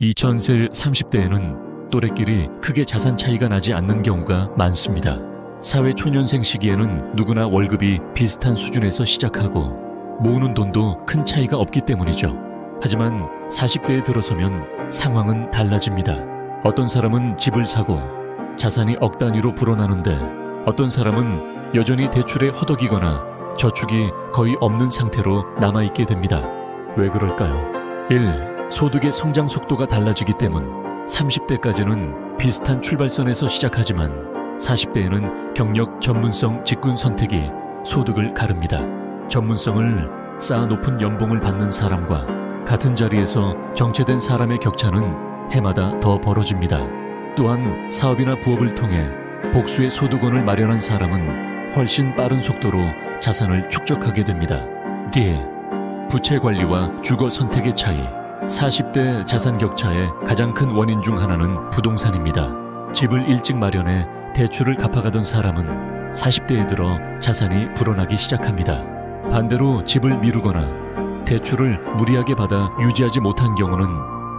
2000세 30대에는 또래끼리 크게 자산 차이가 나지 않는 경우가 많습니다. 사회 초년생 시기에는 누구나 월급이 비슷한 수준에서 시작하고 모으는 돈도 큰 차이가 없기 때문이죠. 하지만 40대에 들어서면 상황은 달라집니다. 어떤 사람은 집을 사고 자산이 억 단위로 불어나는데 어떤 사람은 여전히 대출에 허덕이거나 저축이 거의 없는 상태로 남아있게 됩니다. 왜 그럴까요? 1. 소득의 성장 속도가 달라지기 때문. 30대까지는 비슷한 출발선에서 시작하지만 40대에는 경력, 전문성, 직군 선택이 소득을 가릅니다. 전문성을 쌓아 높은 연봉을 받는 사람과 같은 자리에서 정체된 사람의 격차는 해마다 더 벌어집니다. 또한 사업이나 부업을 통해 복수의 소득원을 마련한 사람은 훨씬 빠른 속도로 자산을 축적하게 됩니다. 뒤에 부채 관리와 주거 선택의 차이. 40대 자산 격차의 가장 큰 원인 중 하나는 부동산입니다. 집을 일찍 마련해 대출을 갚아가던 사람은 40대에 들어 자산이 불어나기 시작합니다. 반대로 집을 미루거나 대출을 무리하게 받아 유지하지 못한 경우는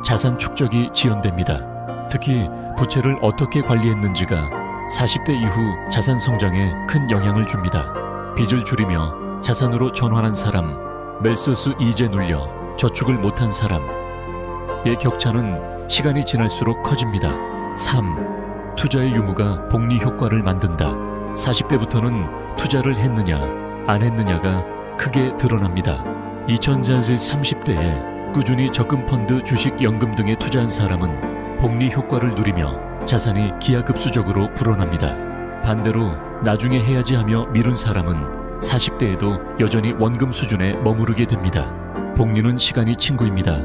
자산 축적이 지연됩니다. 특히 부채를 어떻게 관리했는지가 40대 이후 자산 성장에 큰 영향을 줍니다. 빚을 줄이며 자산으로 전환한 사람, 멜소스 이제 눌려 저축을 못한 사람의 격차는 시간이 지날수록 커집니다. 3. 투자의 유무가 복리 효과를 만든다. 40대부터는 투자를 했느냐, 안 했느냐가 크게 드러납니다. 2000세 30대에 꾸준히 적금 펀드, 주식, 연금 등에 투자한 사람은 복리 효과를 누리며 자산이 기하급수적으로 불어납니다. 반대로 나중에 해야지 하며 미룬 사람은 40대에도 여전히 원금 수준에 머무르게 됩니다. 복리는 시간이 친구입니다.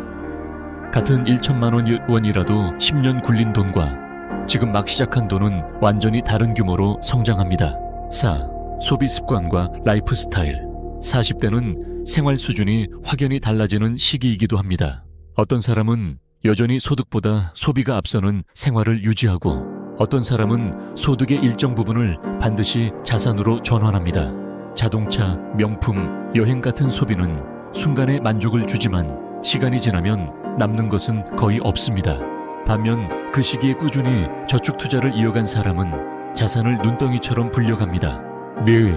같은 1천만 원이라도 10년 굴린 돈과 지금 막 시작한 돈은 완전히 다른 규모로 성장합니다. 4. 소비 습관과 라이프 스타일. 40대는 생활 수준이 확연히 달라지는 시기이기도 합니다. 어떤 사람은 여전히 소득보다 소비가 앞서는 생활을 유지하고 어떤 사람은 소득의 일정 부분을 반드시 자산으로 전환합니다. 자동차, 명품, 여행 같은 소비는 순간의 만족을 주지만 시간이 지나면 남는 것은 거의 없습니다. 반면 그 시기에 꾸준히 저축 투자를 이어간 사람은 자산을 눈덩이처럼 불려갑니다. 뇌,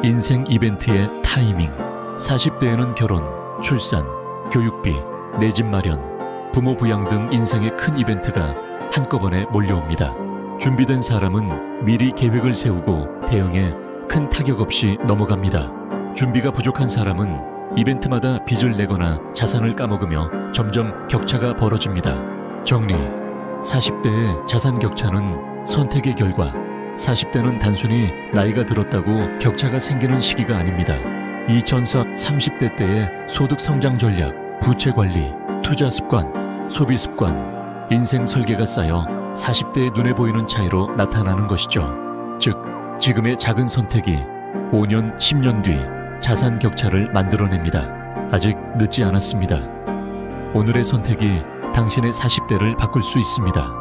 인생 이벤트의 타이밍. 40대에는 결혼, 출산, 교육비, 내 집 마련, 부모 부양 등 인생의 큰 이벤트가 한꺼번에 몰려옵니다. 준비된 사람은 미리 계획을 세우고 대응에 큰 타격 없이 넘어갑니다. 준비가 부족한 사람은 이벤트마다 빚을 내거나 자산을 까먹으며 점점 격차가 벌어집니다. 정리. 40대의 자산 격차는 선택의 결과. 40대는 단순히 나이가 들었다고 격차가 생기는 시기가 아닙니다. 2000세 30대 때의 소득 성장 전략, 부채 관리, 투자 습관, 소비 습관, 인생 설계가 쌓여 40대의 눈에 보이는 차이로 나타나는 것이죠. 즉, 지금의 작은 선택이 5년, 10년 뒤 자산 격차를 만들어냅니다. 아직 늦지 않았습니다. 오늘의 선택이 당신의 40대를 바꿀 수 있습니다.